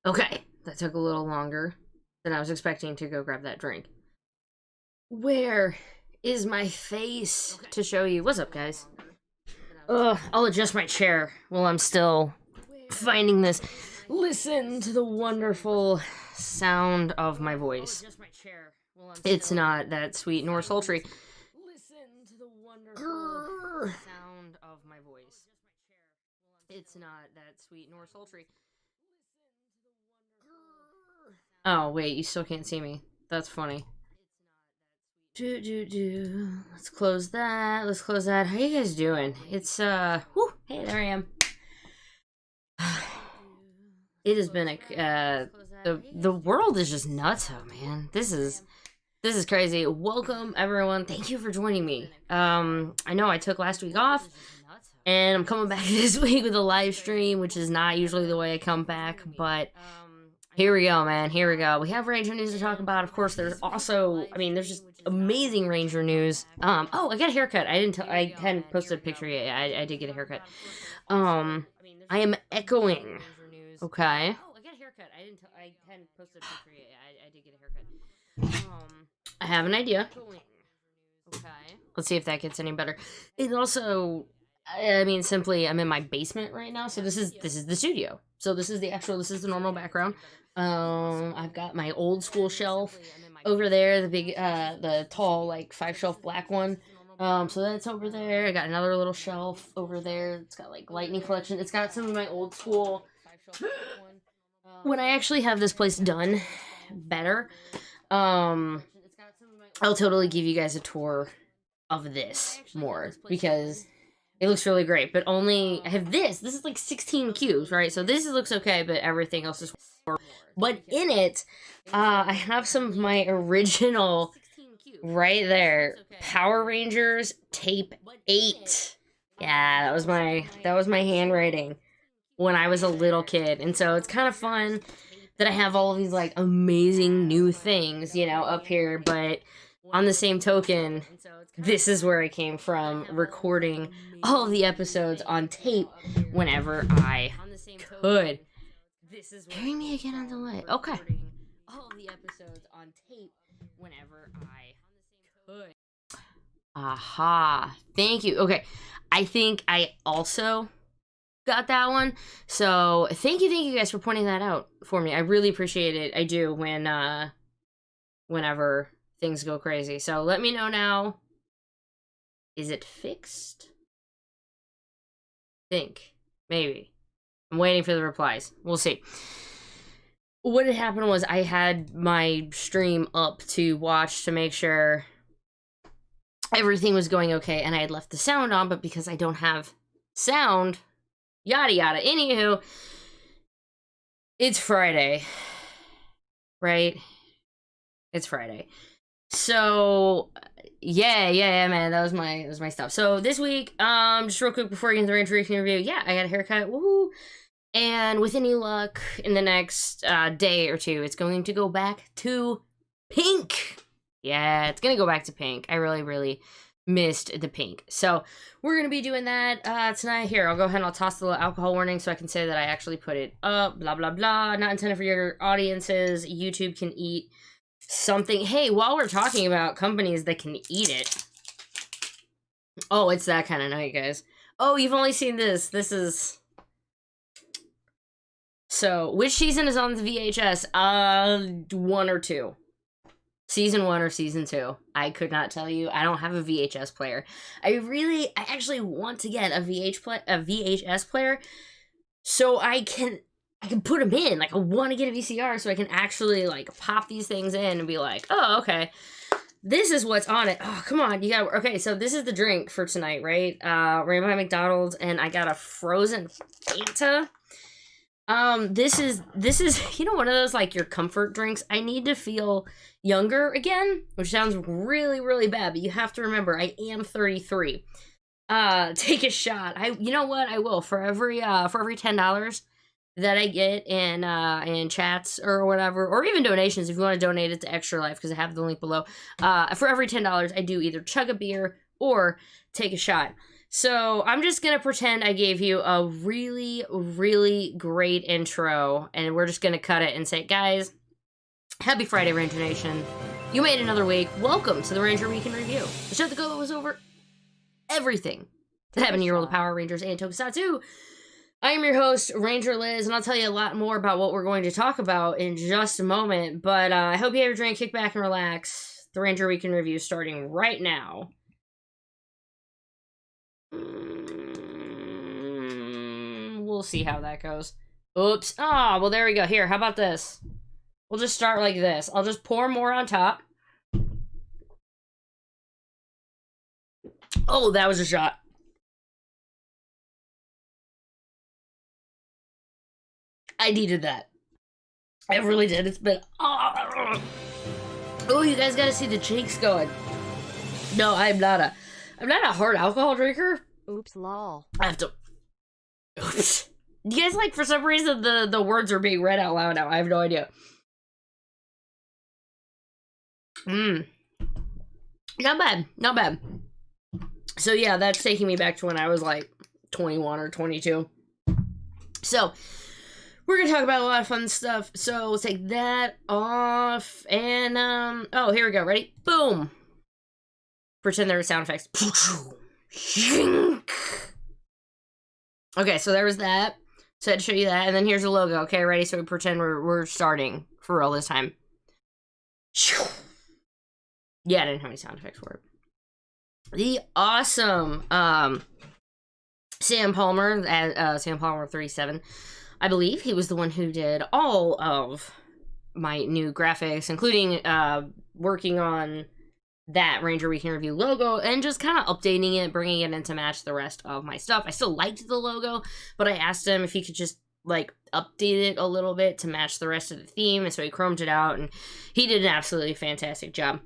Okay, that took a little longer than I was expecting to go grab that drink. Where is my face to show you? What's up, guys? Ugh, I'll adjust my chair while I'm still finding this. Listen to the wonderful sound of my voice. It's not that sweet nor sultry. Listen to the wonderful sound of my voice. It's not that sweet nor sultry. Oh, wait, you still can't see me. That's funny. Let's close that. Let's close that. How you guys doing? It's, whew, hey, there I am. It has been a, the world is just nuts, oh, man. This is crazy. Welcome, everyone. Thank you for joining me. I know I took last week off, and I'm coming back this week with a live stream, which is not usually the way I come back, but here we go, man. Here we go. We have Ranger news to talk about. Of course, there's also, I mean, there's just amazing Ranger news. Oh, I got a haircut. I hadn't posted a picture yet. I did get a haircut. I am echoing. Okay. Oh, I got a haircut. I hadn't posted a picture yet. I did get a haircut. I have an idea. Okay. Let's see if that gets any better. It also, I mean, simply, I'm in my basement right now, so this is the studio. So this is the normal background. I've got my old school shelf over there, the big, the tall, like, 5-shelf black one. So that's over there. I got another little shelf over there. It's got, like, lightning collection. It's got some of my old school. When I actually have this place done better, I'll totally give you guys a tour of this more, because it looks really great. But only, I have this. This is like 16 cubes, right? So this looks okay, but everything else is... But in it, I have some of my original, right there, Power Rangers Tape 8. Yeah, that was my handwriting when I was a little kid. And so it's kind of fun that I have all of these, like, amazing new things, you know, up here. But on the same token, this is where I came from, recording all of the episodes on tape whenever I could. Hearing me again on delay. Okay. All of the episodes on tape whenever I could. Aha. Thank you. Okay. I think I also got that one. So thank you guys for pointing that out for me. I really appreciate it. I do whenever things go crazy. So let me know now. Is it fixed? Think. Maybe. I'm waiting for the replies. We'll see. What had happened was I had my stream up to watch to make sure everything was going okay, and I had left the sound on, but because I don't have sound, yada yada. Anywho, it's Friday, right? It's Friday. So yeah, man, that was my stuff. So this week, just real quick before we get into the Ranger review, yeah, I got a haircut, woohoo! And with any luck, in the next day or two, it's going to go back to pink. Yeah, it's gonna go back to pink. I really missed the pink. So we're gonna be doing that tonight. Here, I'll go ahead and I'll toss the little alcohol warning so I can say that I actually put it up, blah blah blah. Not intended for your audiences. YouTube can eat something. Hey, while we're talking about companies that can eat it, oh, it's that kind of night, guys. Oh, you've only seen this. This is... So, which season is on the VHS? 1 or 2. Season 1 or season 2. I could not tell you. I don't have a VHS player. I actually want to get a VHS player so I can put them in. Like, I want to get a VCR so I can actually, like, pop these things in and be like, oh, okay, this is what's on it. Oh, come on, you gotta... Okay, so this is the drink for tonight, right? Rainbow at McDonald's, and I got a frozen Fanta. This is, you know, one of those, like, your comfort drinks. I need to feel younger again, which sounds really bad, but you have to remember, I am 33. Take a shot. You know what? I will. For every $10 that I get in chats or whatever, or even donations, if you want to donate it to Extra Life, because I have the link below, for every $10, I do either chug a beer or take a shot. So I'm just going to pretend I gave you a really, really great intro, and we're just going to cut it and say, guys, happy Friday, Ranger Nation. You made another week. Welcome to the Ranger Week in Review. The show that goes over everything that happened in your world of Power Rangers and Tokusatsu. I am your host, Ranger Liz, and I'll tell you a lot more about what we're going to talk about in just a moment. But I hope you have your drink, kick back, and relax. The Ranger Week in Review starting right now. We'll see how that goes. Oops. Ah, well, there we go. Here, how about this? We'll just start like this. I'll just pour more on top. Oh, that was a shot. I needed that. I really did. It's been... Oh, you guys gotta see the cheeks going. No, I'm not a hard alcohol drinker. Oops, lol. I have to... Oops. You guys, like, for some reason, the words are being read out loud now. I have no idea. Not bad. Not bad. So, yeah, that's taking me back to when I was, like, 21 or 22. So... we're gonna talk about a lot of fun stuff, so we'll take that off, and, oh, here we go, ready? Boom! Pretend there were sound effects. Okay, so there was that. So I had to show you that, and then here's the logo, okay, ready? So we pretend we're starting for real this time. Yeah, I didn't have any sound effects for it. The awesome, Sam Palmer, Sam Palmer 37, I believe he was the one who did all of my new graphics, including working on that Ranger Week in Review logo and just kind of updating it, bringing it in to match the rest of my stuff. I still liked the logo, but I asked him if he could just, like, update it a little bit to match the rest of the theme, and so he chromed it out, and he did an absolutely fantastic job.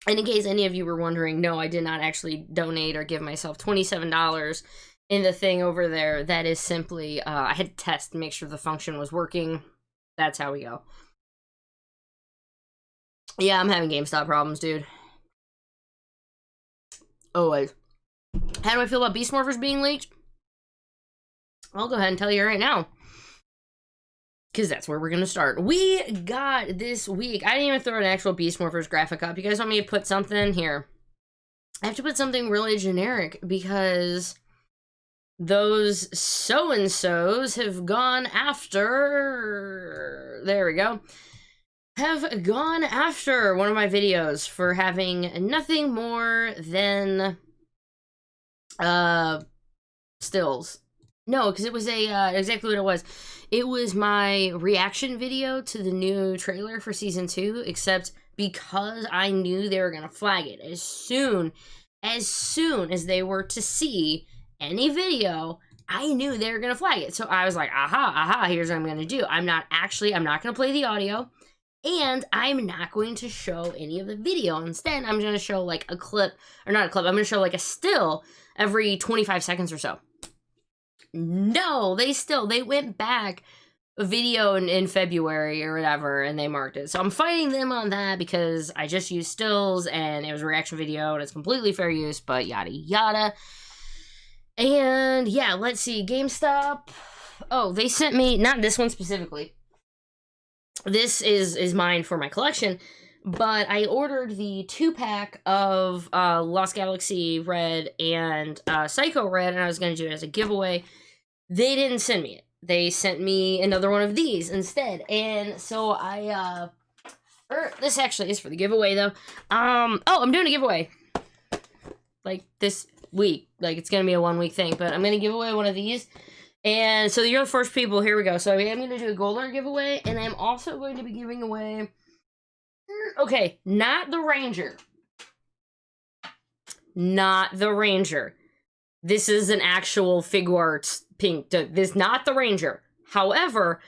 And in case any of you were wondering, no, I did not actually donate or give myself $27 in the thing over there. That is simply, I had to test to make sure the function was working. That's how we go. Yeah, I'm having GameStop problems, dude. Always. How do I feel about Beast Morphers being leaked? I'll go ahead and tell you right now, because that's where we're going to start. We got this week, I didn't even throw an actual Beast Morphers graphic up. You guys want me to put something here? I have to put something really generic, because those so-and-sos have gone after... There we go. Have gone after one of my videos for having nothing more than... stills. No, because it was a... exactly what it was. It was my reaction video to the new trailer for Season 2, except because I knew they were going to flag it. As soon as they were to see any video, I knew they were going to flag it. So I was like, aha, here's what I'm going to do. I'm not going to play the audio, and I'm not going to show any of the video. Instead, I'm going to show, like, a clip, or not a clip, I'm going to show, like, a still every 25 seconds or so. No, they went back a video in February or whatever, and they marked it. So I'm fighting them on that because I just used stills, and it was a reaction video, and it's completely fair use, but yada yada. And yeah, let's see, GameStop. Oh, they sent me, not this one specifically. This is mine for my collection, but I ordered the 2-pack of Lost Galaxy Red and Psycho Red, and I was going to do it as a giveaway. They didn't send me it. They sent me another one of these instead, and so this actually is for the giveaway, though. Oh, I'm doing a giveaway, like, this week. Like, it's gonna be a 1-week thing, but I'm gonna give away one of these, and so you're the first people. Here we go. So I'm gonna do a Golden giveaway, and I'm also going to be giving away, okay, not the Ranger. This is an actual Figuarts pink. This not the Ranger. However,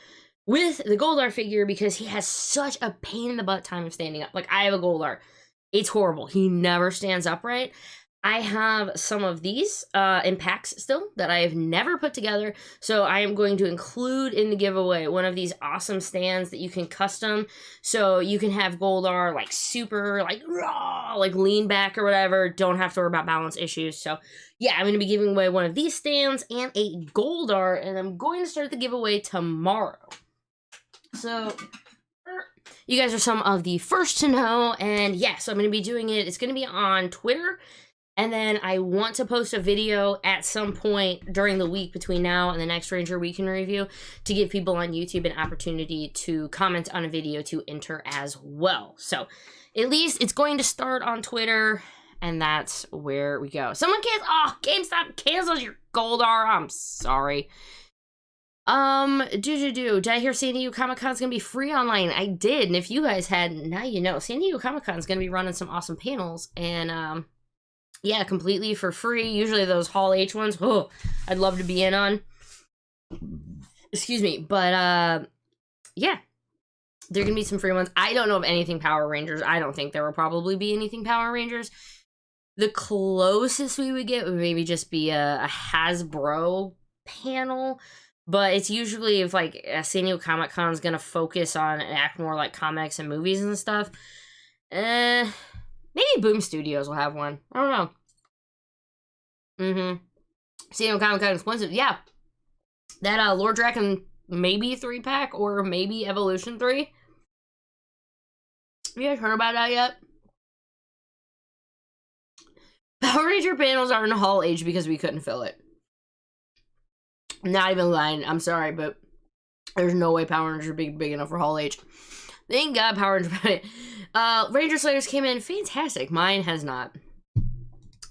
with the Goldar figure, because he has such a pain in the butt time of standing up. Like, I have a Goldar. It's horrible. He never stands upright. I have some of these in packs still that I have never put together, so I am going to include in the giveaway one of these awesome stands that you can custom, so you can have Goldar like super like raw, like lean back or whatever, don't have to worry about balance issues. So yeah, I'm going to be giving away one of these stands and a Goldar, and I'm going to start the giveaway tomorrow. So you guys are some of the first to know, and yeah, so I'm going to be doing it. It's going to be on Twitter. And then I want to post a video at some point during the week between now and the next Ranger Weekend Review to give people on YouTube an opportunity to comment on a video to enter as well. So at least it's going to start on Twitter, and that's where we go. Someone GameStop cancels your Goldar. I'm sorry. Did I hear San Diego Comic-Con's gonna be free online? I did, and if you guys hadn't, now you know. San Diego Comic-Con's gonna be running some awesome panels, and yeah, completely for free. Usually those Hall H ones, oh, I'd love to be in on. Excuse me. But, yeah. There are going to be some free ones. I don't know of anything Power Rangers. I don't think there will probably be anything Power Rangers. The closest we would get would maybe just be a Hasbro panel. But it's usually if, like, San Diego Comic-Con is going to focus on and act more like comics and movies and stuff. Maybe Boom Studios will have one. I don't know. San Diego Comic-Con exclusive. Yeah. That Lord Draken maybe 3-pack or maybe Evolution 3. Have you guys heard about that yet? Power Ranger panels are in Hall H because we couldn't fill it. Not even lying. I'm sorry, but there's no way Power Rangers are big enough for Hall H. Thank God Power Ranger... Ranger Slayers came in fantastic. Mine has not.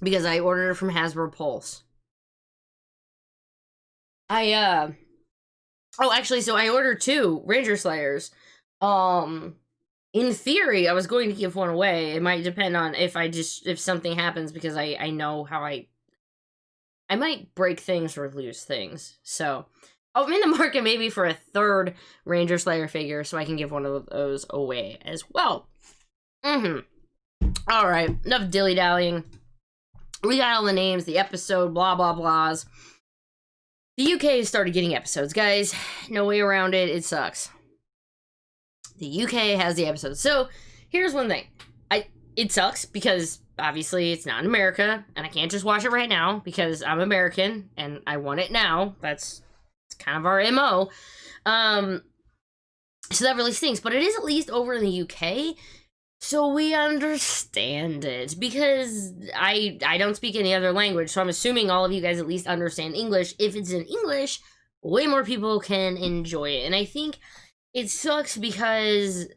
Because I ordered it from Hasbro Pulse. Oh, actually, so I ordered 2 Ranger Slayers. In theory, I was going to give one away. It might depend on if something happens, because I know how I might break things or lose things. So, I'm in the market maybe for a 3rd Ranger Slayer figure, so I can give one of those away as well. Alright, enough dilly-dallying. We got all the names, the episode, blah, blah, blahs. The UK has started getting episodes, guys. No way around it. It sucks. The UK has the episodes. So, here's one thing. It sucks because, obviously, it's not in America, and I can't just watch it right now because I'm American, and I want it now. It's kind of our MO. So that really stinks, but it is at least over in the UK, so we understand it, because I don't speak any other language, so I'm assuming all of you guys at least understand English. If it's in English, way more people can enjoy it, and I think it sucks because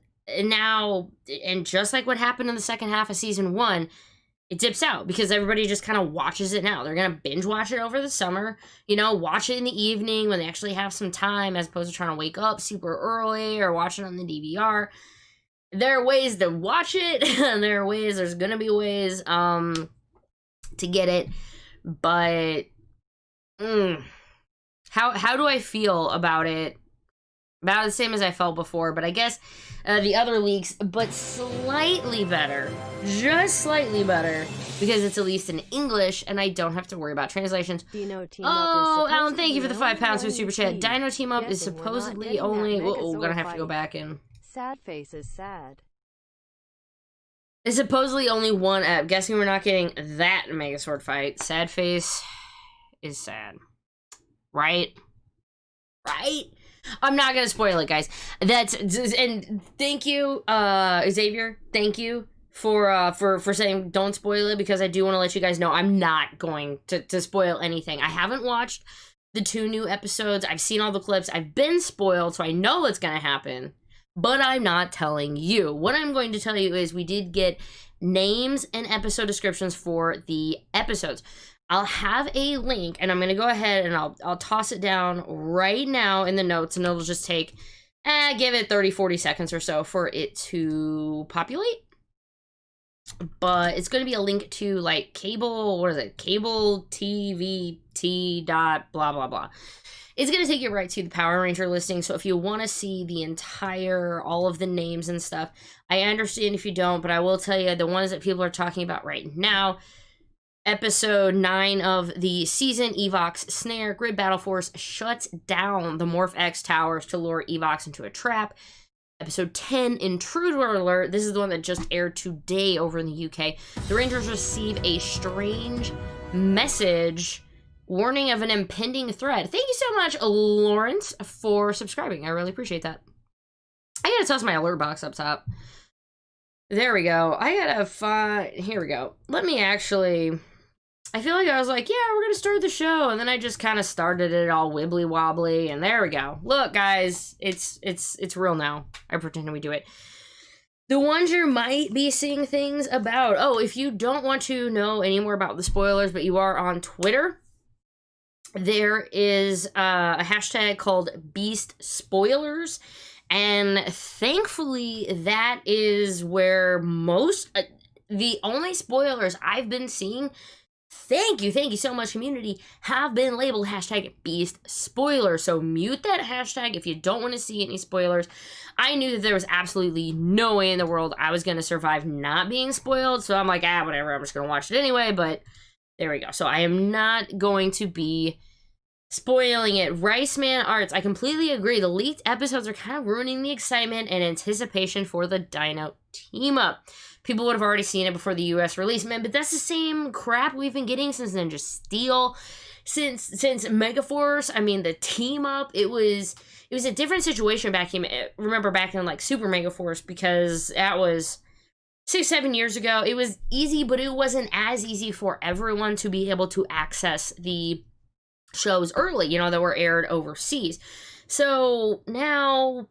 now, and just like what happened in the second half of Season 1, it dips out because everybody just kind of watches it now. They're going to binge watch it over the summer, watch it in the evening when they actually have some time, as opposed to trying to wake up super early or watch it on the DVR. There are ways to watch it, and there's going to be ways to get it, but how do I feel about it? About the same as I felt before, but I guess the other leaks, but slightly better, just slightly better, because it's at least in English, and I don't have to worry about translations. Oh, Alan, thank you for the £5 for Super Chat. Dino Team Up is supposedly only... we're gonna have to go back and... Sad face is sad. It's supposedly only one app. Guessing we're not getting that Megazord fight. Sad face is sad. Right? Right? I'm not gonna spoil it, guys. And thank you, Xavier. Thank you for saying don't spoil it, because I do want to let you guys know I'm not going to spoil anything. I haven't watched the 2 new episodes. I've seen all the clips. I've been spoiled, so I know what's gonna happen. But I'm not telling you. What I'm going to tell you is we did get names and episode descriptions for the episodes. I'll have a link, and I'm going to go ahead and I'll toss it down right now in the notes, and it'll just take, give it 30-40 seconds or so for it to populate. But it's going to be a link to, like, cable, what is it? Cable TVT dot blah, blah, blah. It's going to take you right to the Power Ranger listing, so if you want to see the entire, all of the names and stuff, I understand if you don't, but I will tell you, the ones that people are talking about right now, Episode 9 of the season, Evox Snare. Grid Battle Force shuts down the Morph X towers to lure Evox into a trap. Episode 10, Intruder Alert. This is the one that just aired today over in the UK. The Rangers receive a strange message, warning of an impending threat. Thank you so much, Lawrence, for subscribing. I really appreciate that. I gotta toss my alert box up top. There we go. I gotta find... Here we go. Let me actually... I feel like I was like, yeah, we're gonna start the show, and then I just kind of started it all wibbly wobbly, and there we go. Look, guys, it's real now. I pretend we do it. The ones you might be seeing things about. Oh, if you don't want to know any more about the spoilers, but you are on Twitter, there is a hashtag called Beast Spoilers, and thankfully that is where most the only spoilers I've been seeing. Thank you so much, community, have been labeled hashtag Beast Spoiler. So mute that hashtag if you don't want to see any spoilers. I knew that there was absolutely no way in the world I was going to survive not being spoiled. So I'm like, whatever, I'm just going to watch it anyway. But there we go. So I am not going to be spoiling it. Riceman Arts, I completely agree. The leaked episodes are kind of ruining the excitement and anticipation for the Dino team-up. People would have already seen it before the US release, man, but that's the same crap we've been getting since Ninja Steel, since Megaforce. I mean, the team up, it was a different situation back in, remember back in like Super Megaforce, because that was 6-7 years ago. It was easy, but it wasn't as easy for everyone to be able to access the shows early, you know, that were aired overseas. So now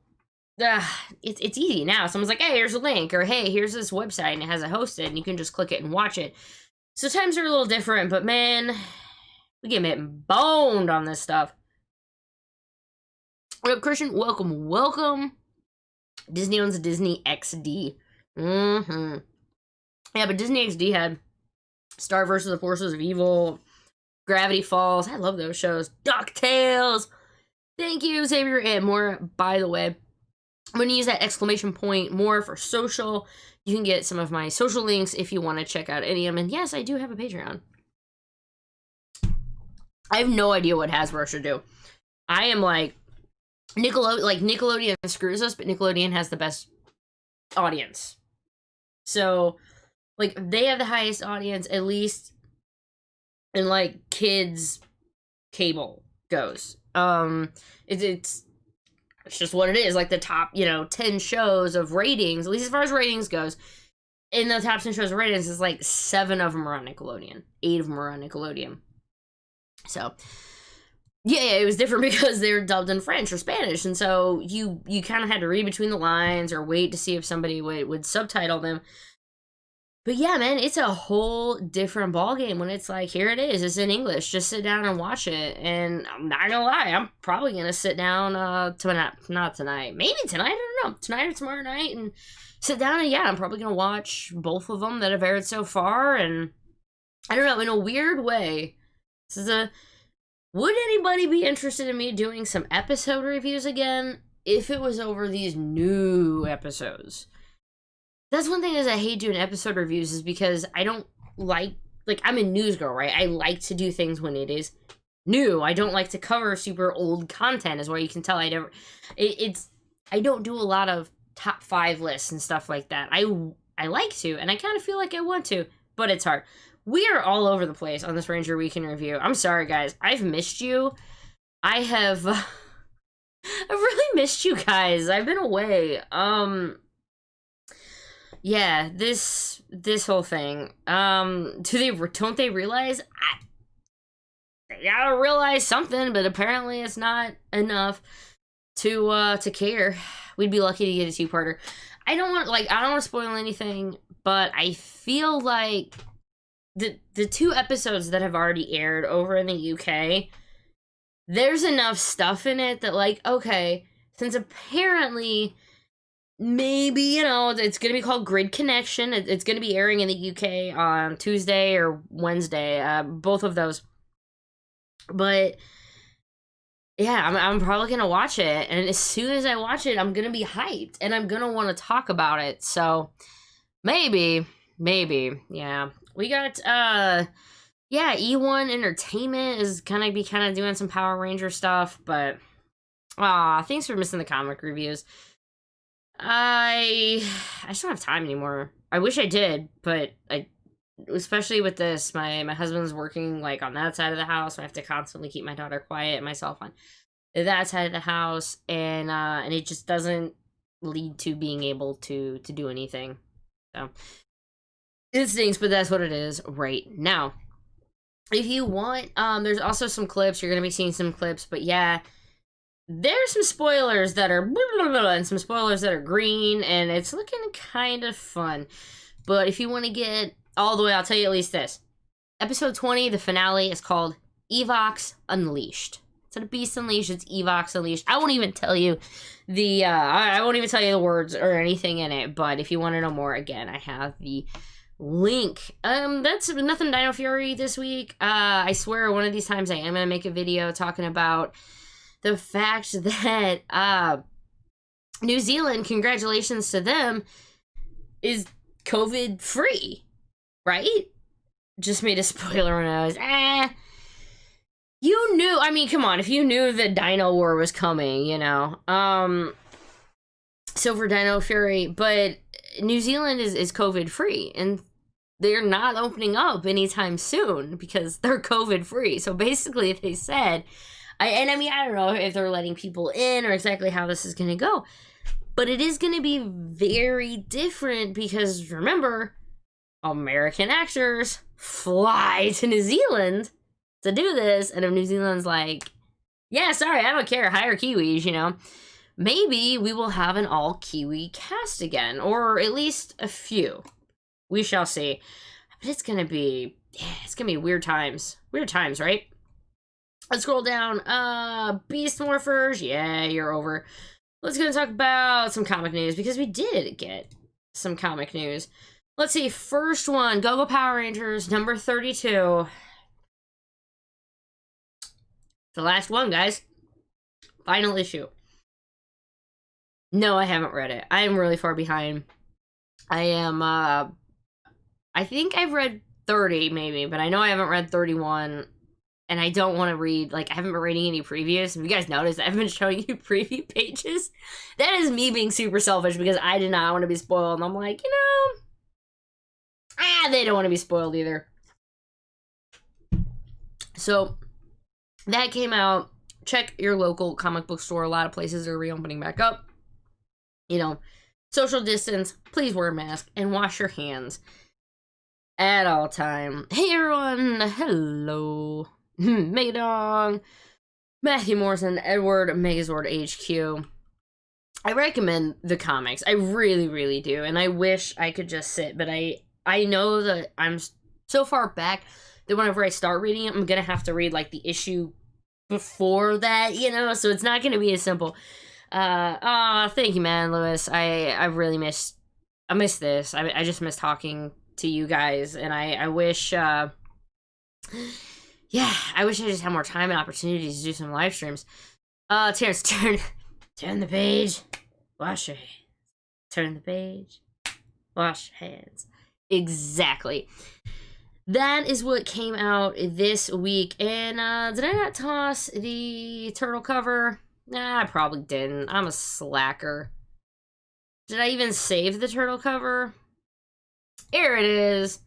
it's easy now. Someone's like, hey, here's a link, or hey, here's this website and it has it hosted and you can just click it and watch it. So times are a little different, but man, we get boned on this stuff. What up, Christian? Welcome. Disney owns Disney XD. Yeah, but Disney XD had Star vs. the Forces of Evil, Gravity Falls. I love those shows. DuckTales. Thank you, Xavier, and more. By the way, I'm going to use that exclamation point more for social. You can get some of my social links if you want to check out any of them. And yes, I do have a Patreon. I have no idea what Hasbro should do. I am like, Nickelodeon screws us, but Nickelodeon has the best audience. So, like, they have the highest audience, at least in, like, kids cable goes. It's just what it is. Like, the top, 10 shows of ratings, at least as far as ratings goes, in the top 10 shows of ratings, is like 7 of them are on Nickelodeon. 8 of them are on Nickelodeon. So, yeah, it was different because they were dubbed in French or Spanish, and so you kind of had to read between the lines or wait to see if somebody would subtitle them. But yeah, man, it's a whole different ballgame when it's like, here it is, it's in English, just sit down and watch it. And I'm not gonna lie, I'm probably gonna sit down, not tonight, maybe tonight, I don't know, tonight or tomorrow night, and sit down, and yeah, I'm probably gonna watch both of them that have aired so far. And I don't know, in a weird way, would anybody be interested in me doing some episode reviews again if it was over these new episodes? That's one thing is I hate doing episode reviews, is because I don't like I'm a news girl, right? I like to do things when it is new. I don't like to cover super old content, is where you can tell I don't do a lot of top 5 lists and stuff like that. I like to, and I kind of feel like I want to, but it's hard. We are all over the place on this Ranger Weekend review. I'm sorry, guys. I've missed you. I've really missed you guys. I've been away. Yeah, this whole thing. Don't they realize? They gotta realize something, but apparently it's not enough to care. We'd be lucky to get a 2-parter. I don't want to spoil anything, but I feel like the 2 episodes that have already aired over in the UK, there's enough stuff in it that, like, okay, since apparently maybe, it's going to be called Grid Connection. It's going to be airing in the UK on Tuesday or Wednesday, both of those. But yeah, I'm probably going to watch it. And as soon as I watch it, I'm going to be hyped. And I'm going to want to talk about it. So maybe, yeah. We got yeah, E1 Entertainment is gonna be kind of doing some Power Ranger stuff, but thanks for missing the comic reviews. I just don't have time anymore. I wish I did, but especially with this, my husband's working like on that side of the house, so I have to constantly keep my daughter quiet and myself on that side of the house, and it just doesn't lead to being able to do anything. So it stinks, but that's what it is right now. If you want, there's also some clips. You're gonna be seeing some clips, but yeah, there's some spoilers that are blah, blah, blah, and some spoilers that are green, and it's looking kind of fun. But if you want to get all the way, I'll tell you at least this. Episode 20, the finale, is called Evox Unleashed. Instead of Beast Unleashed, it's Evox Unleashed. I won't even tell you I won't even tell you the words or anything in it, but if you want to know more, again, I have the link. That's nothing Dino Fury this week. I swear one of these times I am going to make a video talking about the fact that New Zealand, congratulations to them, is COVID free, right? Just made a spoiler when I was, you knew, I mean, come on, if you knew the Dino War was coming, you know, so for Dino Fury, but New Zealand is COVID free, and they're not opening up anytime soon because they're COVID free. So basically they said, I don't know if they're letting people in or exactly how this is going to go, but it is going to be very different because, remember, American actors fly to New Zealand to do this, and if New Zealand's like, yeah, sorry, I don't care, hire Kiwis, you know, maybe we will have an all-Kiwi cast again, or at least a few. We shall see. But it's going to be weird times. Weird times, right? Let's scroll down. Beast Morphers. Yeah, you're over. Let's go talk about some comic news, because we did get some comic news. Let's see. First one, Go-Go Power Rangers, number 32. The last one, guys. Final issue. No, I haven't read it. I am really far behind. I am, I think I've read 30, maybe, but I know I haven't read 31. And I don't want to read, like, I haven't been reading any previews. If you guys noticed, I've been showing you preview pages. That is me being super selfish because I did not want to be spoiled. And I'm like, you know, they don't want to be spoiled either. So, that came out. Check your local comic book store. A lot of places are reopening back up. You know, social distance, please wear a mask, and wash your hands at all time. Hey, everyone. Hello. Megadong, Matthew Morrison, Edward, Megazord HQ. I recommend the comics. I really, really do. And I wish I could just sit, but I know that I'm so far back that whenever I start reading it, I'm going to have to read, like, the issue before that, you know? So it's not going to be as simple. Thank you, man, Lewis. I really miss this. I just miss talking to you guys, and I wish, yeah, I wish I just had more time and opportunities to do some live streams. Terrence, turn the page, wash your hands. Turn the page, wash your hands. Exactly. That is what came out this week. And, did I not toss the turtle cover? Nah, I probably didn't. I'm a slacker. Did I even save the turtle cover? Here it is.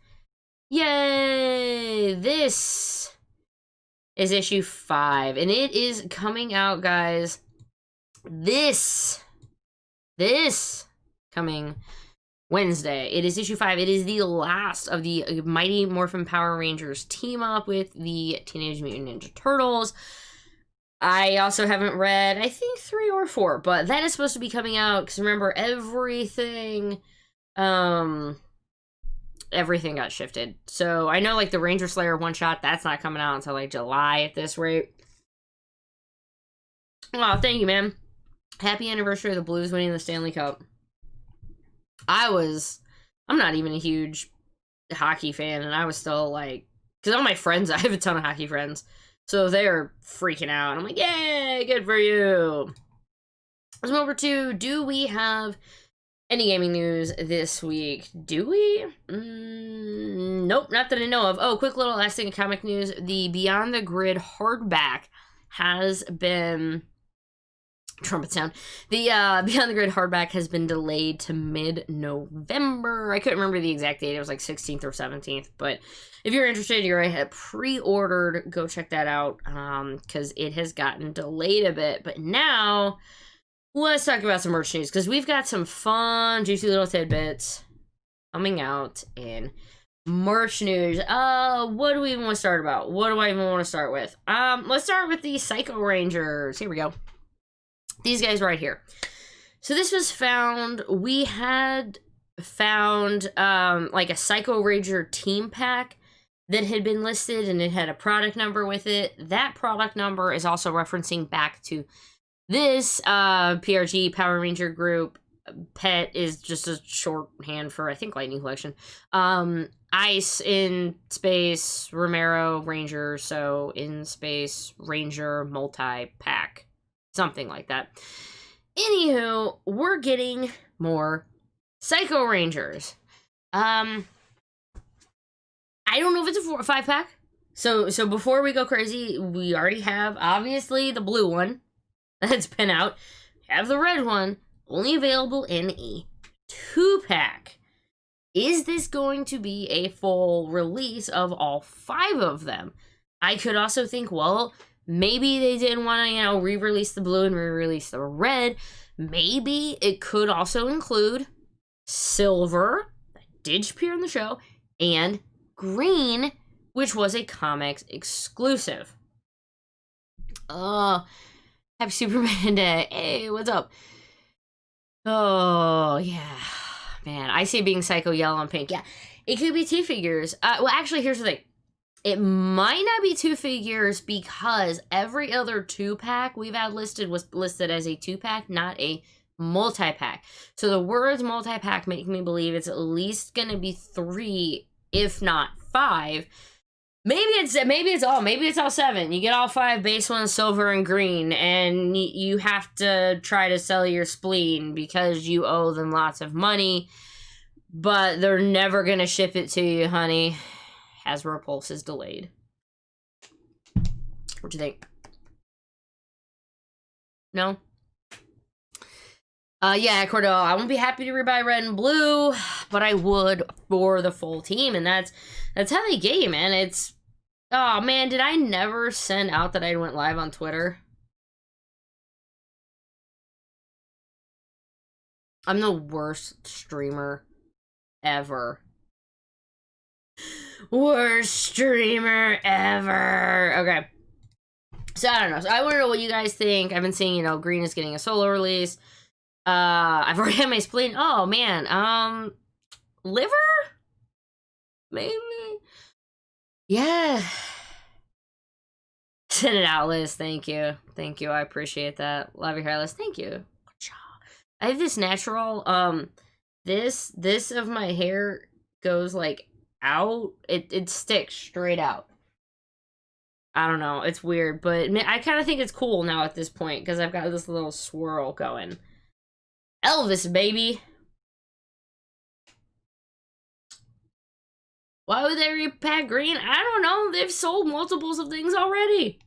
Yay! This is issue 5, and it is coming out, guys. This coming Wednesday. It is issue 5. It is the last of the Mighty Morphin Power Rangers team up with the Teenage Mutant Ninja Turtles. I also haven't read, I think, 3 or 4, but that is supposed to be coming out, because remember, everything got shifted. So I know, like, the Ranger Slayer one-shot, that's not coming out until, like, July at this rate. Oh, thank you, man. Happy anniversary of the Blues winning the Stanley Cup. I'm not even a huge hockey fan, and I was still, like, because all my friends, I have a ton of hockey friends, so they're freaking out. I'm like, yay, good for you. Let's move over to, do we have Any gaming news this week? Do we? Nope, not that I know of. Oh, quick little last thing of comic news. The Beyond the Grid hardback has been... trumpet sound. The Beyond the Grid hardback has been delayed to mid-November. I couldn't remember the exact date. It was like 16th or 17th. But if you're interested, you're already pre-ordered. Go check that out because it has gotten delayed a bit. But now, let's talk about some merch news because we've got some fun, juicy little tidbits coming out in merch news. What do we even want to start about? What do I even want to start with? Let's start with the Psycho Rangers. Here we go. These guys right here. So this was found, we had found like a Psycho Ranger team pack that had been listed and it had a product number with it. That product number is also referencing back to this PRG Power Ranger group. Pet is just a shorthand for, I think, Lightning Collection. Ice in space, Romero Ranger, so in space Ranger multi-pack. Something like that. Anywho, we're getting more Psycho Rangers. I don't know if it's a 4 or 5 pack. So before we go crazy, we already have obviously the blue one that's been out. Have the red one, only available in a 2 pack. Is this going to be a full release of all 5 of them? I could also think, well, maybe they didn't want to, re-release the blue and re-release the red. Maybe it could also include silver, that did appear in the show, and green, which was a comics exclusive. Happy Superman Day. Hey, what's up? Oh, yeah. Man, I see being Psycho yellow and pink. Yeah, it could be 2 figures. Well, actually, here's the thing. It might not be 2 figures because every other 2-pack we've had listed was listed as a 2-pack, not a multi-pack. So the words multi-pack make me believe it's at least going to be 3, if not 5. Maybe it's all 7. You get all 5 base ones, silver and green, and you have to try to sell your spleen because you owe them lots of money, but they're never going to ship it to you, honey. Hasbro Pulse is delayed. What do you think? No? Yeah, Cordell, I won't be happy to rebuy red and blue, but I would for the full team, and that's how they get you, man. It's... Oh, man, did I never send out that I went live on Twitter? I'm the worst streamer ever. Worst streamer ever. Okay. So, I don't know. So, I want to know what you guys think. I've been seeing, Green is getting a solo release. I've already had my spleen. Oh, man. Liver? Maybe? Yeah. Send it out, Liz. Thank you. Thank you. I appreciate that. Love your hair, Liz. Thank you. Good job. I have this natural, this of my hair goes, like, out. It sticks straight out. I don't know. It's weird, but I kind of think it's cool now at this point because I've got this little swirl going. Elvis, baby. Why would they repack green? I don't know. They've sold multiples of things already.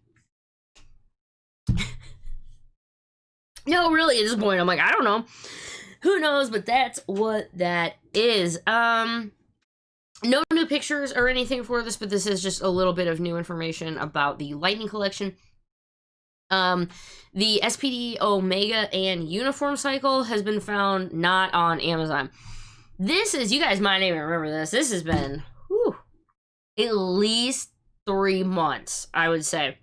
No, really, at this point, I'm like, I don't know. Who knows? But that's what that is. No new pictures or anything for this, but this is just a little bit of new information about the Lightning Collection. The SPD Omega and Uniform Cycle has been found not on Amazon. This is, you guys might even remember this. This has been at least 3 months, I would say.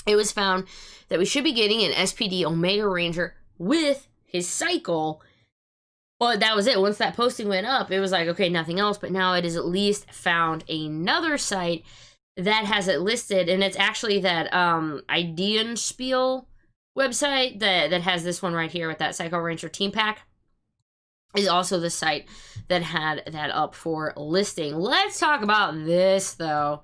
It was found that we should be getting an SPD Omega Ranger with his cycle. Well, that was it. Once that posting went up, it was like, okay, nothing else. But now it is at least found another site that has it listed. And it's actually that Ideonspiel website that has this one right here with that Psycho Ranger team pack. Is also the site that had that up for listing. Let's talk about this, though.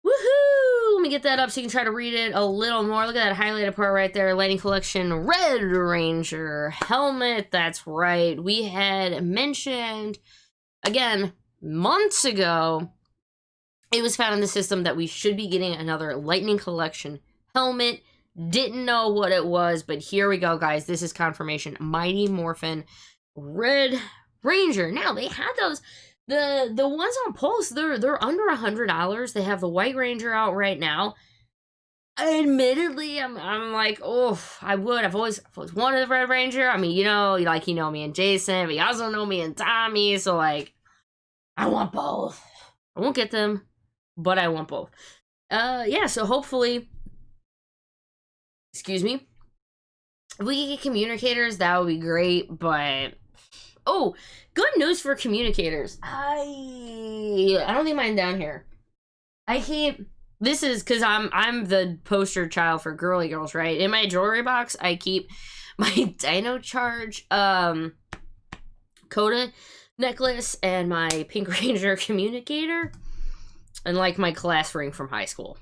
Woohoo! Let me get that up so you can try to read it a little more. Look at that highlighted part right there. Lightning Collection Red Ranger helmet. That's right. We had mentioned, again, months ago, it was found in the system that we should be getting another Lightning Collection helmet. Didn't know what it was, but here we go, guys. This is confirmation. Mighty Morphin Red Ranger. Now, they had those... The ones on Pulse, they're under $100. They have the White Ranger out right now. Admittedly, I'm like, oh, I've always wanted the Red Ranger. I mean, you know me and Jason, but you also know me and Tommy, so like, I want both. I won't get them, but I want both. Yeah, so hopefully, excuse me, if we can get communicators, that would be great, but, oh, good news for communicators. I don't think mine down here. This is because I'm the poster child for girly girls, right? In my jewelry box, I keep my Dino Charge Coda necklace and my Pink Ranger communicator, and like my class ring from high school.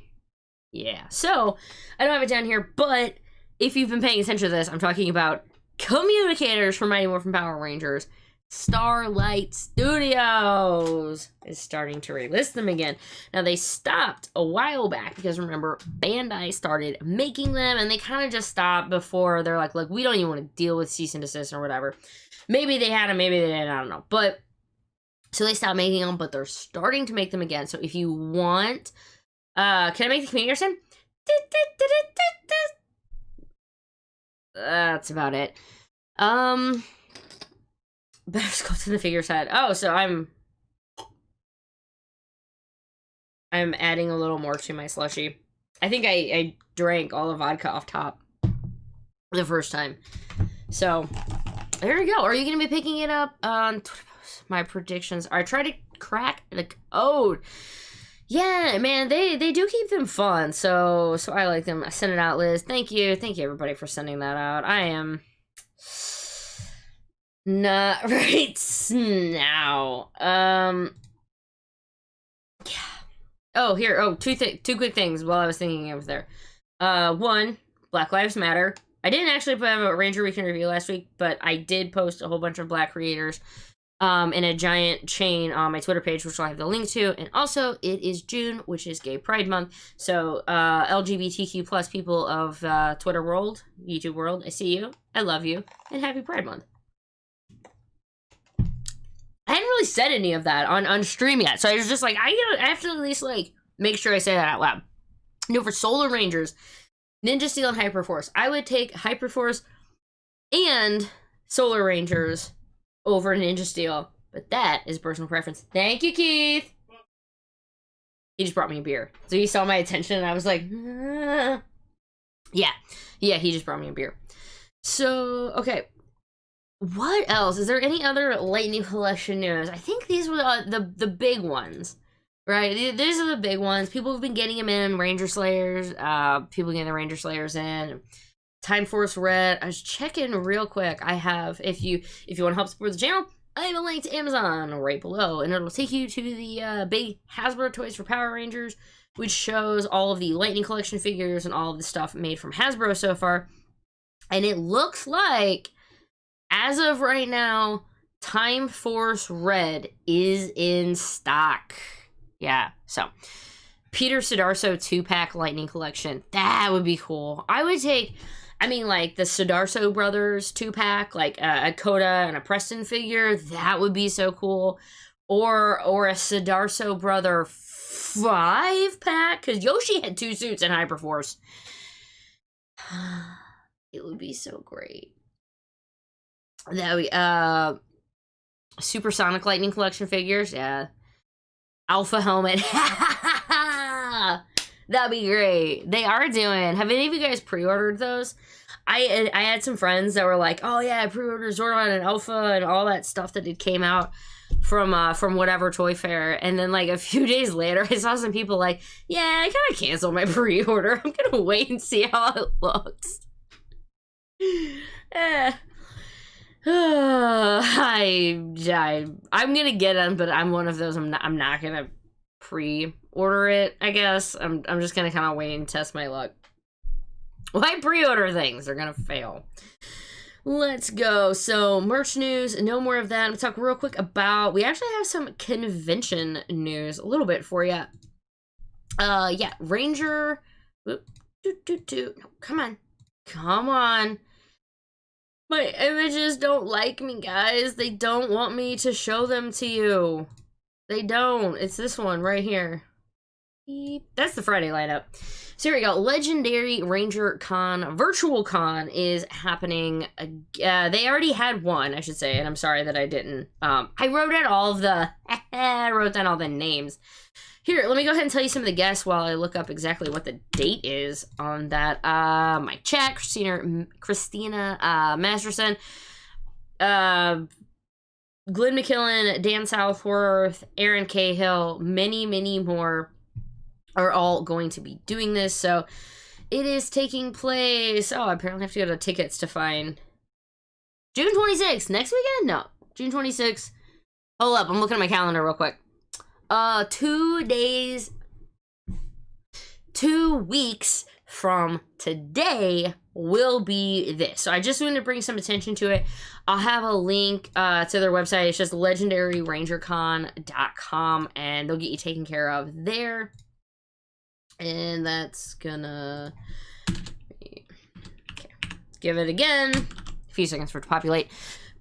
Yeah, so I don't have it down here, but if you've been paying attention to this, I'm talking about communicators for Mighty Morphin Power Rangers. Starlight Studios is starting to relist them again. Now, they stopped a while back because, remember, Bandai started making them, and they kind of just stopped before they're like, look, we don't even want to deal with cease and desist or whatever. Maybe they had them, maybe they didn't, I don't know. But, so they stopped making them, but they're starting to make them again. So if you want, can I make the communicator sound? That's about it. Better just go to the figure set. Oh, so I'm adding a little more to my slushie. I think I drank all the vodka off top the first time. So, there we go. Are you going to be picking it up on my predictions? I try to crack the code. Yeah, man, they do keep them fun. So I like them. I sent it out, Liz. Thank you everybody for sending that out. I am not right now. Yeah. Oh, here. Oh, two quick things while I was thinking over there. One, Black Lives Matter. I didn't actually have a Ranger Weekend review last week, but I did post a whole bunch of Black creators in a giant chain on my Twitter page, which I'll have the link to. And also, it is June, which is Gay Pride Month. So, LGBTQ plus people of Twitter world, YouTube world, I see you, I love you, and happy Pride Month. I hadn't really said any of that on stream yet, so I was just like, I have to at least, like, make sure I say that out loud. You know, for Solar Rangers, Ninja Steel and Hyperforce, I would take Hyperforce and Solar Rangers over Ninja Steel, but that is personal preference. Thank you, Keith! He just brought me a beer. So he saw my attention, and I was like, Yeah, he just brought me a beer. So, okay. What else? Is there any other Lightning Collection news? I think these were the big ones, right? These are the big ones. People have been getting them in. Ranger Slayers. People getting the Ranger Slayers in. Time Force Red. I was checking real quick. I have, if you want to help support the channel, I have a link to Amazon right below, and it'll take you to the big Hasbro Toys for Power Rangers, which shows all of the Lightning Collection figures and all of the stuff made from Hasbro so far. And it looks like, as of right now, Time Force Red is in stock. Yeah, so Peter Sidarso 2-pack Lightning Collection. That would be cool. I would take, I mean, like, the Sidarso brothers 2-pack, like a Coda and a Preston figure. That would be so cool. Or a Sidarso brother 5-pack, because Yoshi had 2 suits in Hyperforce. It would be so great. That we Supersonic Lightning Collection figures, yeah. Alpha helmet. That'd be great. They are doing. Have any of you guys pre-ordered those? I had some friends that were like, oh yeah, I pre-ordered Zordon and Alpha and all that stuff that it came out from whatever toy fair, and then like a few days later I saw some people like, yeah, I kind of canceled my pre-order. I'm gonna wait and see how it looks. I'm gonna get them, but I'm one of those. I'm not gonna pre-order it, I guess. I'm just gonna kind of wait and test my luck. Why pre-order things? They're gonna fail. Let's go. So, merch news, no more of that. I'm gonna talk real quick about, we actually have some convention news, a little bit for you. Yeah, Ranger, no, come on. Come on. My images don't like me, guys. They don't want me to show them to you. They don't. It's this one right here. Beep. That's the Friday lineup. So here we go. Legendary Ranger Con, Virtual Con is happening. They already had one, I should say, and I'm sorry that I didn't. I wrote down all of the, I wrote down all the names. Here, let me go ahead and tell you some of the guests while I look up exactly what the date is on that. Mike Chat, Christina Masterson, Glenn McKillen, Dan Southworth, Aaron Cahill, many, many more are all going to be doing this. So it is taking place. Oh, I apparently have to go to tickets to find June 26th. Next weekend? No, June 26th. Hold up, I'm looking at my calendar real quick. 2 days, 2 weeks from today will be this. So I just wanted to bring some attention to it. I'll have a link to their website. It's just legendaryrangercon.com, and they'll get you taken care of there. And that's gonna, okay, give it again, a few seconds for it to populate.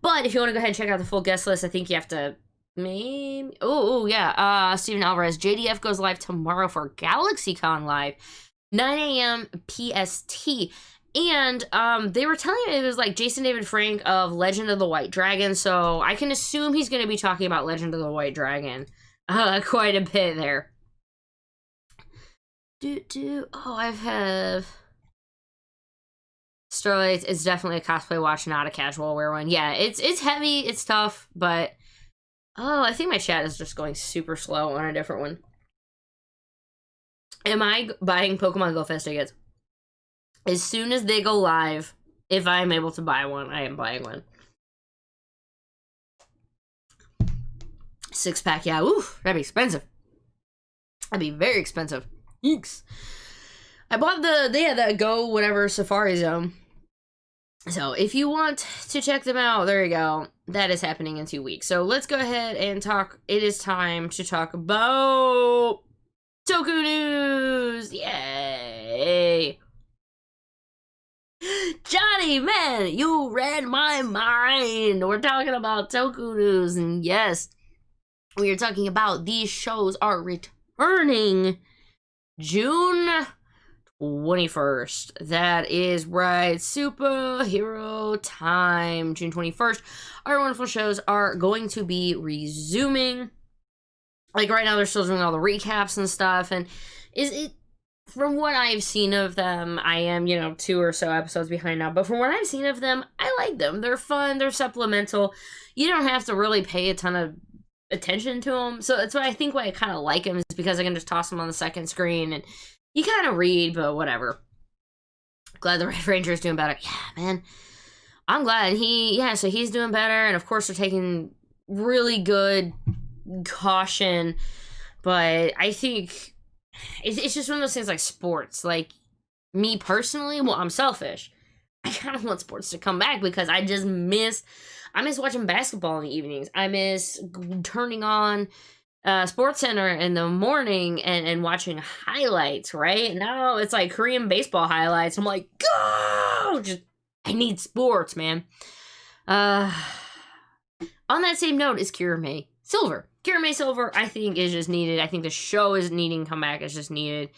But if you want to go ahead and check out the full guest list, I think you have to maybe, oh yeah, Steven Alvarez, JDF goes live tomorrow for GalaxyCon Live, 9 a.m. PST. And they were telling me it was like Jason David Frank of Legend of the White Dragon, so I can assume he's going to be talking about Legend of the White Dragon quite a bit there. Oh, I have Starlight is definitely a cosplay watch, not a casual wear one. Yeah, it's heavy, it's tough, but oh, I think my chat is just going super slow on a different one. Am I buying Pokemon Go Fest tickets? As soon as they go live, if I'm able to buy one, I am buying one. 6-pack, yeah, oof, that'd be expensive. That'd be very expensive. Eeks. I bought the Go whatever Safari Zone. So if you want to check them out, there you go. That is happening in 2 weeks. So let's go ahead and talk. It is time to talk about Toku News. Yay. Johnny, man, you read my mind. We're talking about Toku News. And yes, we are talking about these shows are returning June 21st. That is right. Superhero time. June 21st. Our wonderful shows are going to be resuming. Like right now, they're still doing all the recaps and stuff. And is it, from what I've seen of them, I am, 2 or so episodes behind now. But from what I've seen of them, I like them. They're fun. They're supplemental. You don't have to really pay a ton of attention to them. So that's why I kind of like them, is because I can just toss them on the second screen and you kind of read, but whatever. Glad the Red Ranger is doing better. Yeah, man. I'm glad so he's doing better. And of course, they're taking really good caution. But I think it's just one of those things like sports. Like, me personally, well, I'm selfish. I kind of want sports to come back because I miss watching basketball in the evenings. I miss turning on Sports Center in the morning and watching highlights, right? Now it's like Korean baseball highlights. I'm like, go! I need sports, man. On that same note is Kirame Silver. Kirame Silver, I think, is just needed. I think the show is needing to come back. It's just needed.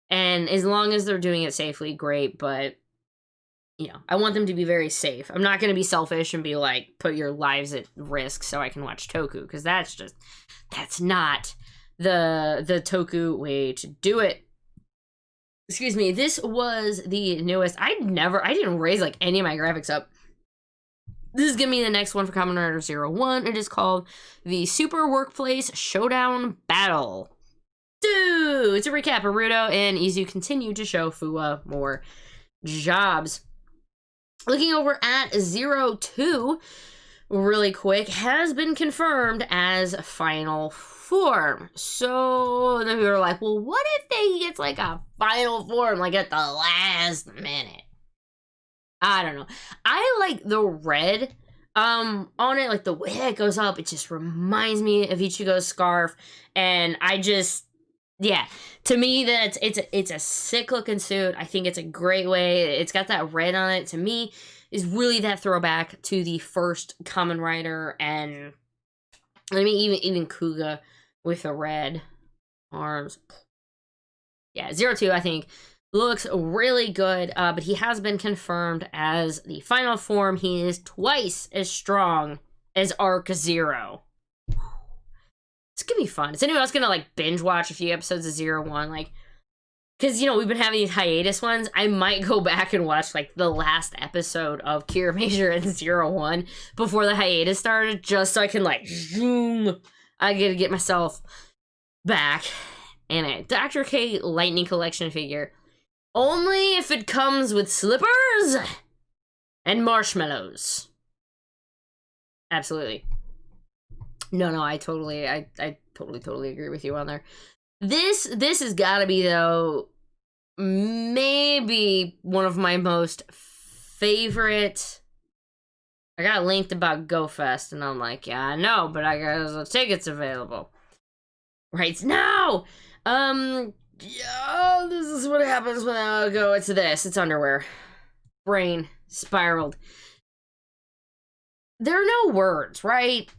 And as long as they're doing it safely, great. But, I want them to be very safe. I'm not going to be selfish and be like, put your lives at risk so I can watch Toku. Because that's not the Toku way to do it. Excuse me. This was the newest. I didn't raise like any of my graphics up. This is going to be the next one for Kamen Rider 01. It is called the Super Workplace Showdown Battle. Dude, it's a recap. Aruto and Izu continue to show Fuwa more jobs. Looking over at 02, really quick, has been confirmed as final form. So then we were like, well, what if they get like a final form like at the last minute? I don't know. I like the red on it, like the way it goes up. It just reminds me of Ichigo's scarf, and I just, yeah, to me that it's a sick looking suit. I think it's a great way. It's got that red on it. To me, is really that throwback to the first Kamen Rider, and I mean even Kuga with the red arms. Yeah, 02 I think looks really good, but he has been confirmed as the final form. He is twice as strong as Arc Zero. It's gonna be fun. Is anyone else gonna like binge watch a few episodes of 01? Like, because, you know, we've been having these hiatus ones. I might go back and watch, like, the last episode of Kira Major and 01 before the hiatus started, just so I can, like, zoom. I gotta get myself back in it. Dr. K Lightning Collection figure. Only if it comes with slippers and marshmallows. Absolutely. No, I totally agree with you on there. This has got to be, though, maybe one of my most favorite. I got linked about GoFest, and I'm like, yeah, I know, but I got the tickets available right now. Yeah, this is what happens when I go. It's this. It's underwear. Brain spiraled. There are no words, right?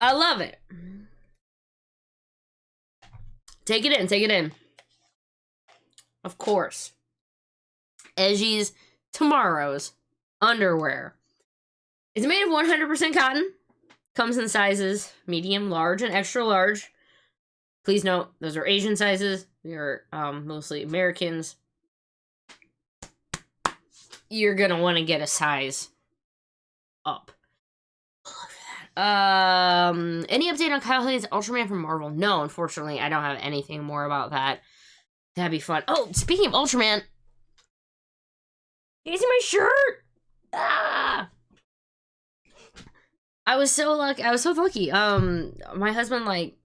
I love it. Take it in. Of course. Eji's Tomorrow's underwear. It's made of 100% cotton. Comes in sizes medium, large, and extra large. Please note, those are Asian sizes. We are mostly Americans. You're gonna want to get a size up. Any update on Kyle Hayes' Ultraman from Marvel? No, unfortunately, I don't have anything more about that. That'd be fun. Oh, speaking of Ultraman, you see my shirt? Ah! I was so lucky. My husband, like,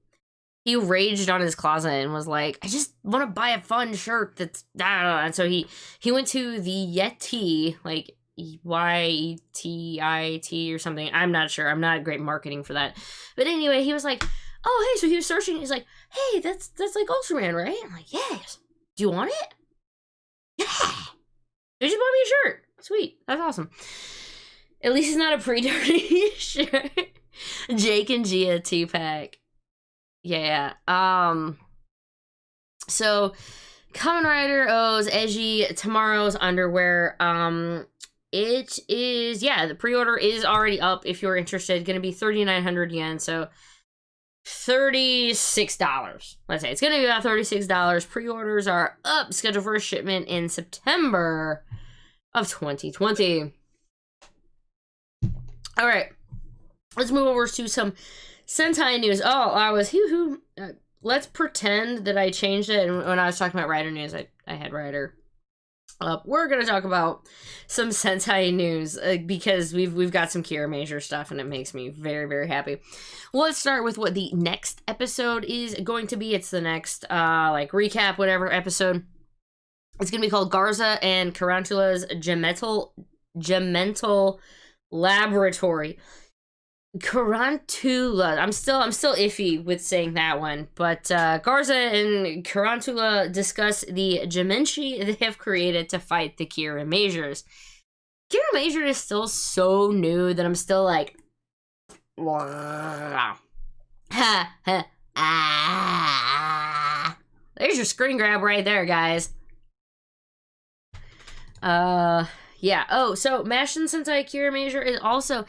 he raged on his closet and was like, I just want to buy a fun shirt that's, I don't know. And so he went to the Yeti, like, YETIT or something. I'm not sure. I'm not great marketing for that. But anyway, he was like, oh, hey, so he was searching. He's like, hey, that's like Ultraman, right? I'm like, yes. Do you want it? Yeah. They just bought me a shirt. Sweet. That's awesome. At least it's not a pre-dirty shirt. Jake and Gia 2-pack. Yeah. So Kamen Rider owes Eiji Tomorrow's underwear. It is, yeah, the pre-order is already up if you're interested. Gonna be 3,900 yen, so $36. Let's say it's gonna be about $36. Pre-orders are up, scheduled for a shipment in September of 2020. All right, let's move over to some Sentai news. Oh, I was let's pretend that I changed it, and when I was talking about Rider news, I had Rider up. We're gonna talk about some Sentai news because we've got some Kira Major stuff, and it makes me very, very happy. Well, let's start with what the next episode is going to be. It's the next like recap, whatever episode. It's gonna be called Garza and Carantula's Gemental Laboratory. Carantula. I'm still iffy with saying that one, but Garza and Carantula discuss the Gemenci they have created to fight the Kira Majors. Kira Major is still so new that I'm still like, there's your screen grab right there, guys. Yeah. Oh, so Mashin Sentai Kira Major is also,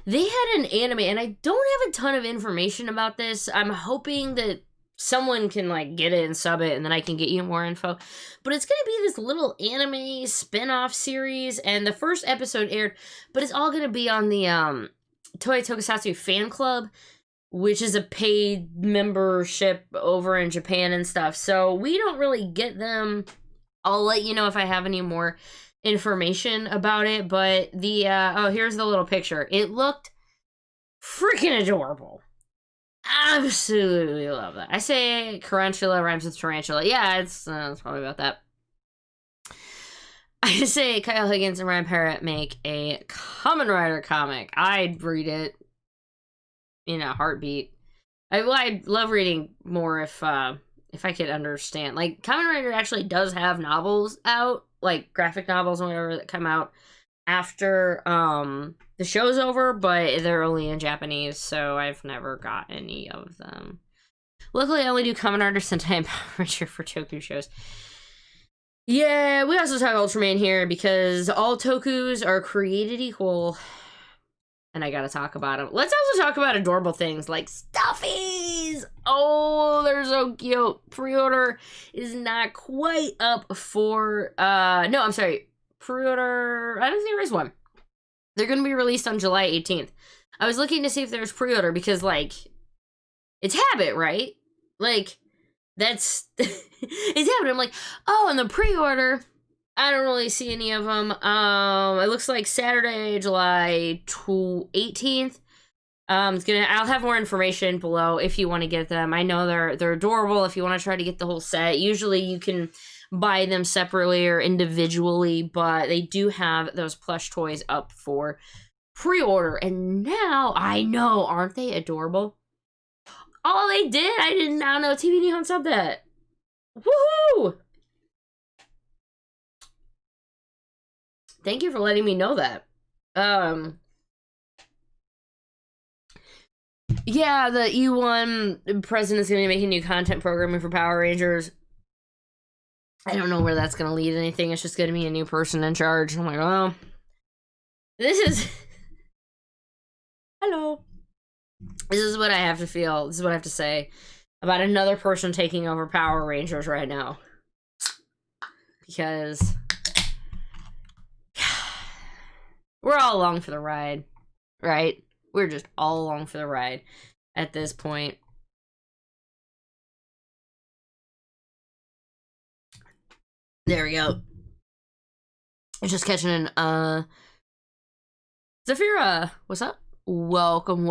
they had an anime, and I don't have a ton of information about this. I'm hoping that someone can, like, get it and sub it, and then I can get you more info. But it's gonna be this little anime spin-off series, and the first episode aired, but it's all gonna be on the, Toei Tokusatsu fan club, which is a paid membership over in Japan and stuff. So we don't really get them. I'll let you know if I have any more information about it, but the oh, here's the little picture. It looked freaking adorable. Absolutely love that. I say Tarantula rhymes with tarantula. Yeah, it's probably about that. I say Kyle Higgins and Ryan Parrott make a Kamen Rider comic. I'd read it in a heartbeat. I'd love reading more if I could understand. Like, Kamen Rider actually does have novels out, like graphic novels and whatever that come out after the show's over, but they're only in Japanese, so I've never got any of them. Luckily, I only do Kamen Rider Sentai and Power Ranger for Toku shows. Yeah, we also talk Ultraman here because all Tokus are created equal. And I gotta talk about them. Let's also talk about adorable things like stuffies! Oh, they're so cute. Pre-order is not quite up for, no, I'm sorry. Pre-order, I don't think there is one. They're gonna be released on July 18th. I was looking to see if there's pre-order because, like, it's habit, right? Like, that's, it's habit. I'm like, oh, and the pre-order, I don't really see any of them. It looks like Saturday, July 18th. I'll have more information below if you want to get them. I know they're adorable if you want to try to get the whole set. Usually you can buy them separately or individually, but they do have those plush toys up for pre-order. And now, I know, aren't they adorable? Oh, they did? I did not know TV Nihon subbed that. Woohoo! Thank you for letting me know that. Yeah, the E1 president is going to be making new content programming for Power Rangers. I don't know where that's going to lead anything. It's just going to be a new person in charge. I'm like, oh, this is... Hello. This is what I have to feel. This is what I have to say about another person taking over Power Rangers right now. Because... we're all along for the ride, right? We're just all along for the ride at this point. There we go. I'm just catching an, Zafira, what's up? Welcome.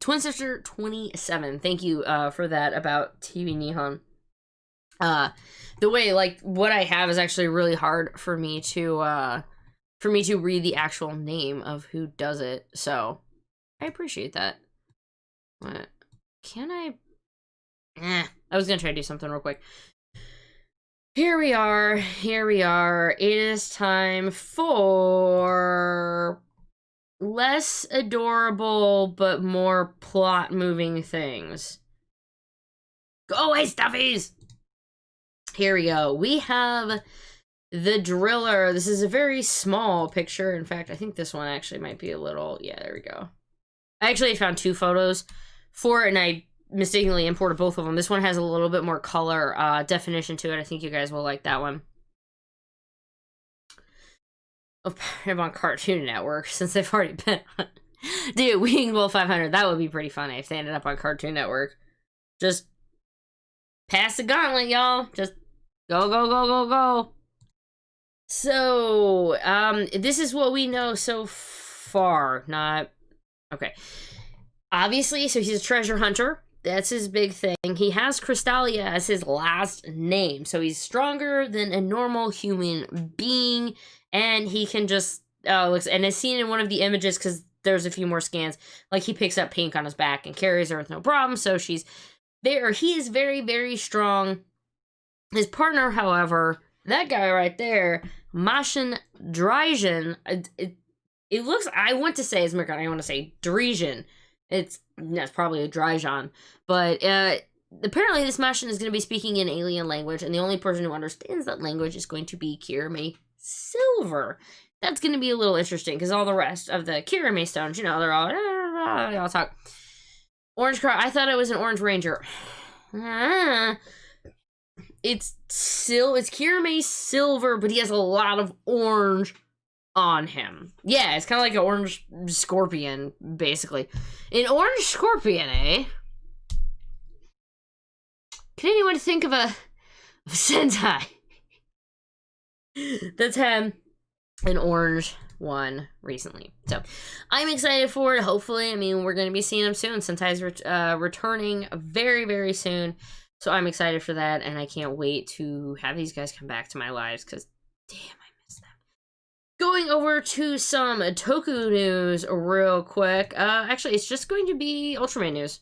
Twin Sister 27, thank you, for that about TV Nihon. The way, like, what I have is actually really hard for me to read the actual name of who does it, so I appreciate that. What? Can I? I was gonna try to do something real quick. Here we are. It is time for less adorable but more plot-moving things. Go away, stuffies! Here we go. We have the Driller. This is a very small picture. In fact, I think this one actually might be a little... yeah, there we go. I actually found two photos for it, and I mistakenly imported both of them. This one has a little bit more color definition to it. I think you guys will like that one. Oh, I'm on Cartoon Network, since they've already been on. Dude, Wing Wolf 500, that would be pretty funny if they ended up on Cartoon Network. Just pass the gauntlet, y'all. Just go. So, this is what we know so far. Not... okay. Obviously, so he's a treasure hunter. That's his big thing. He has Crystalia as his last name. So he's stronger than a normal human being. And he can just... looks... and as seen in one of the images, because there's a few more scans, like, he picks up Pink on his back and carries her with no problem. So she's there. He is very, very strong. His partner, however, that guy right there... Mashin Dryzen, it looks, I want to say, I want to say Dryzen. That's probably a Dryzen. But apparently this Mashin is going to be speaking in alien language, and the only person who understands that language is going to be Kirame Silver. That's going to be a little interesting, because all the rest of the Kirame stones, you know, they're all, they all talk. Orange car, I thought it was an Orange Ranger. It's Kirame Silver, but he has a lot of orange on him. Yeah, it's kind of like an orange scorpion, basically. An orange scorpion, eh? Can anyone think of a Sentai? that's had an orange one recently. So I'm excited for it. Hopefully, I mean, we're going to be seeing them soon. Sentai's returning very, very soon. So I'm excited for that, and I can't wait to have these guys come back to my lives, because damn, I miss them. Going over to some Toku news real quick. Actually, it's just going to be Ultraman news.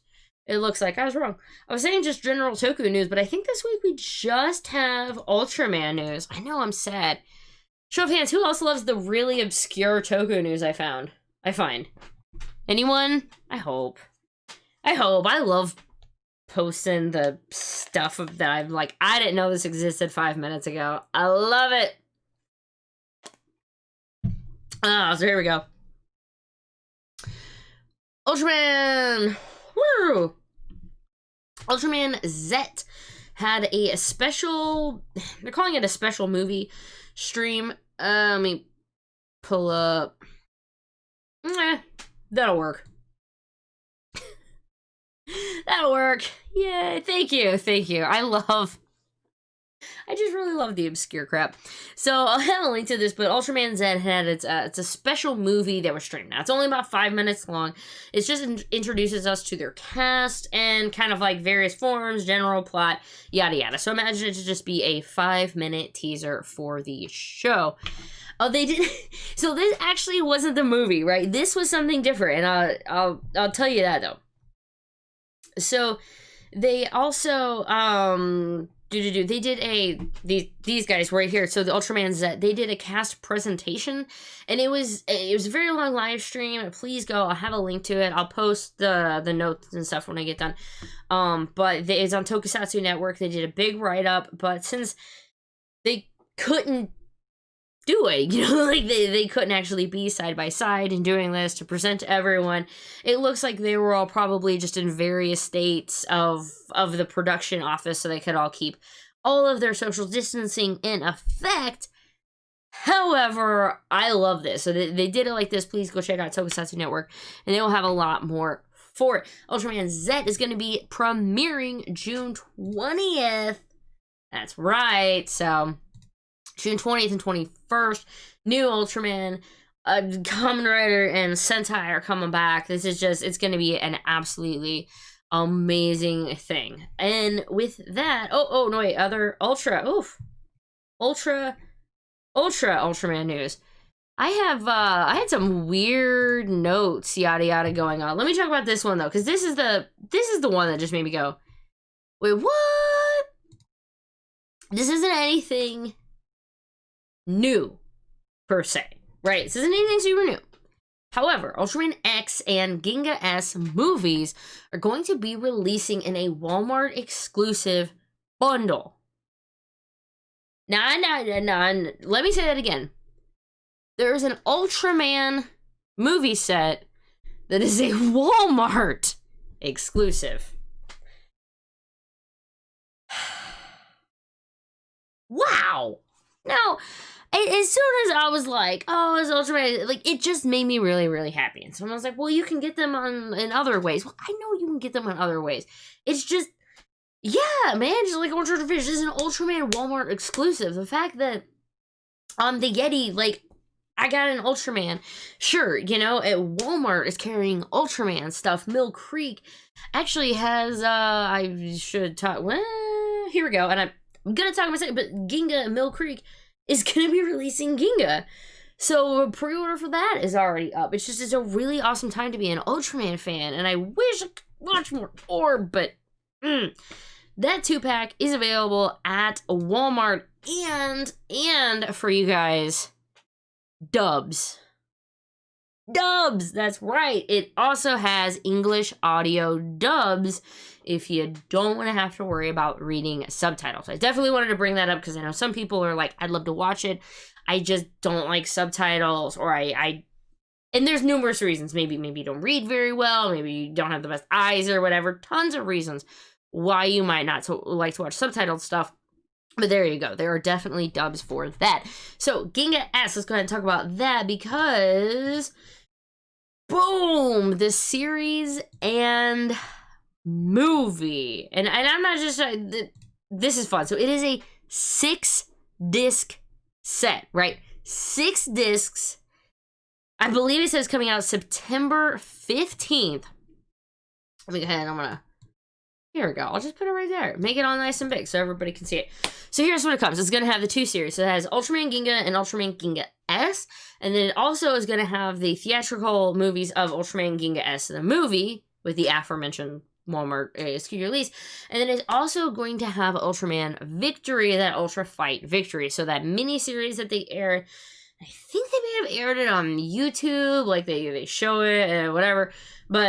It looks like I was wrong. I was saying just general Toku news, but I think this week we just have Ultraman news. I know, I'm sad. Show of hands, who else loves the really obscure Toku news I find? Anyone? I hope. I love posting the stuff that I'm like, I didn't know this existed 5 minutes ago. I love it. So here we go. Ultraman! Woo! Ultraman Z had a special, they're calling it a special movie stream. Let me pull up. That'll work. That'll work. Yay, thank you. I just really love the obscure crap. So I'll have a link to this, but Ultraman Z had it's a special movie that was streamed. Now, it's only about 5 minutes long. It just introduces us to their cast and kind of like various forms, general plot, yada yada. So imagine it to just be a 5-minute teaser for the show. Oh, they did. So this actually wasn't the movie, right? This was something different, and I'll tell you that though. So they also they did these guys right here. So the Ultraman Z, they did a cast presentation, and it was a very long live stream. Please go. I'll have a link to it. I'll post the notes and stuff when I get done. But it's on Tokusatsu Network. They did a big write up, but since they couldn't do it, you know, like they couldn't actually be side by side and doing this to present to everyone, it looks like they were all probably just in various states of the production office, so they could all keep all of their social distancing in effect. However, I love this. So they did it like this. Please go check out Tokusatsu Network, and they will have a lot more for it. Ultraman Z is going to be premiering June 20th. That's right. So June 20th and 21st, new Ultraman, Kamen Rider and Sentai are coming back. This is just, it's going to be an absolutely amazing thing. And with that, no wait, other Ultraman news. I had some weird notes, yada yada, going on. Let me talk about this one though, because this is the one that just made me go, wait, what? This isn't anything new per se, right? This isn't anything super new. However, Ultraman X and Ginga S movies are going to be releasing in a Walmart exclusive bundle. Now, let me say that again. There is an Ultraman movie set that is a Walmart exclusive. Wow. Now, as soon as I was like, oh, it's Ultraman, like, it just made me really, really happy. And someone was like, well, you can get them in other ways. Well, I know you can get them in other ways. It's just, yeah, man, just like Ultra Fish, this is an Ultraman Walmart exclusive. The fact that the Yeti, like, I got an Ultraman. Sure, you know, at Walmart is carrying Ultraman stuff. Mill Creek actually has, I should talk, well, here we go. And I'm gonna talk about a second, but Ginga and Mill Creek is gonna be releasing Ginga. So pre-order for that is already up. It's just, it's a really awesome time to be an Ultraman fan, and I wish I could watch more, but that 2-pack is available at Walmart, and for you guys, dubs, that's right. It also has English audio dubs if you don't want to have to worry about reading subtitles. I definitely wanted to bring that up because I know some people are like, I'd love to watch it, I just don't like subtitles, or I and there's numerous reasons. Maybe you don't read very well, maybe you don't have the best eyes or whatever. Tons of reasons why you might not like to watch subtitled stuff. But there you go. There are definitely dubs for that. So Ginga S, let's go ahead and talk about that, because boom, the series and movie. And I'm not just, this is fun. So it is a 6-disc set, right? 6 discs. I believe it says coming out September 15th. Let me go ahead and I'm gonna, here we go. I'll just put it right there. Make it all nice and big so everybody can see it. So here's what it comes. It's gonna have the 2 series. So it has Ultraman Ginga and Ultraman Ginga S. And then it also is gonna have the theatrical movies of Ultraman Ginga S, the movie with the aforementioned Walmart SKU release. And then it's also going to have Ultraman Victory, that Ultra Fight Victory. So that mini series that they aired, I think they may have aired it on YouTube, like they show it and whatever. But